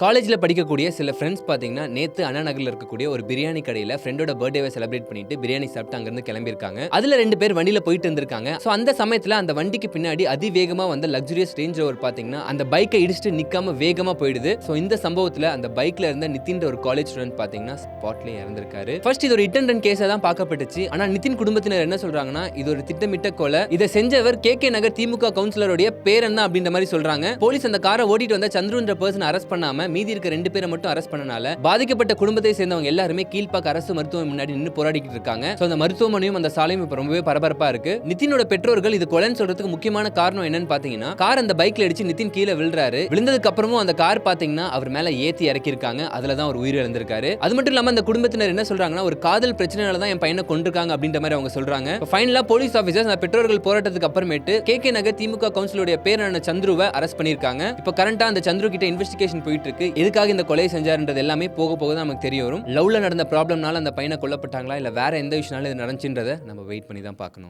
காலேஜ்ல படிக்கக்கூடிய சில ஃப்ரெண்ட்ஸ் பார்த்தீங்கன்னா, நேத்து அண்ணா நகர்ல இருக்கக்கூடிய ஒரு பிரியாணி கடையில ஃப்ரெண்டோட பர்த்டேவ செலிப்ரேட் பண்ணிட்டு பிரியாணி சாப்பிட்டு அங்கிருந்து கிளம்பியிருக்காங்க. அதுல 2 பேர் வண்டியில போயிட்டு இருந்திருக்காங்க. சோ அந்த சமயத்துல அந்த வண்டிக்கு பின்னாடி அதிவேகமா வந்த லக்ஸூரியஸ் ரேஞ்ச் ரோவர் பார்த்தீங்கன்னா, அந்த பைக்க இடிச்சுட்டு நிக்காம வேகமா போயிடுது. சோ இந்த சம்பவத்துல அந்த பைக்ல இருந்த நிதின்ற ஒரு காலேஜ் ஸ்டூடண்ட் பார்த்தீங்கன்னா, ஸ்பாட்லயே இறந்திருக்காரு. ஃபர்ஸ்ட் இது ஒரு ஹிட் அண்ட் ரன் கேஸா தான் பார்க்கப்பட்டுச்சு. ஆனா நிதின் குடும்பத்தினர் என்ன சொல்றாங்கன்னா, இது ஒரு திட்டமிட்ட கொலை. இதை செஞ்சவர் கே நகர் திமுக கவுன்சிலருடைய பேரன் தான் அப்படின்ற மாதிரி சொல்றாங்க. போலீஸ் அந்த காரை ஓட்டிட்டு வந்த சந்துருன்ற பர்சன் அரெஸ்ட் பண்ணாம மீதி இருக்க 2 பேரை மட்டும் அரெஸ்ட் பண்ணனால பாதிக்கப்பட்ட குடும்பத்தை சேர்ந்தவங்க எல்லாருமே கீழ்பாக்க அரசு மருத்துவமனை முன்னாடி நின்னு போராடிட்டு இருக்காங்க. சோ அந்த மருத்துவமனையும் அந்த சாலையும் இப்ப ரொம்பவே பரபரப்பா இருக்கு. நிதினோட பெற்றோர்கள் இது கொலைன்னு சொல்றதுக்கு முக்கியமான காரணம் என்னன்னு பாத்தீங்கன்னா, கார் அந்த பைக்ல அடிச்சு நிதின் கீழே விழுறாரு. விழுந்ததுக்கு அப்புறமும் அந்த கார் பாத்தீங்கன்னா அவர் மேல ஏத்தி இறக்கி இருக்காங்க. அதுல தான் அவர் உயிர் இழந்திருக்காரு. அது மட்டும் இல்லாம அந்த குடும்பத்தினர் என்ன சொல்றாங்கன்னா, ஒரு காதல் பிரச்சனையால தான் என் பையனை கொண்டிருக்காங்க அப்படின்ற மாதிரி அவங்க சொல்றாங்க. ஃபைனலா போலீஸ் ஆபீசர்ஸ் அந்த பெற்றோர்கள் போராட்டத்துக்கு அப்புறமேட்டு கே நகர் திமுக கவுன்சிலருடைய பேரான சந்துருவை அரெஸ்ட் பண்ணிருக்காங்க. இப்ப கரண்டா அந்த சந்துரு கிட்ட இன்வெஸ்டிகேஷன் போயிட்டு இருக்கு. எதுக்காக இந்த கொலை செஞ்சாருன்றது எல்லாமே போக போக தான் நமக்கு தெரிய வரும். லவ்ல நடந்த ப்ராப்ளம்னால அந்த பையனை கொல்லப்பட்டாங்களா இல்ல வேற எந்த விஷயனால இது நடந்துச்சுன்றதை நம்ம வெயிட் பண்ணி தான் பார்க்கணும்.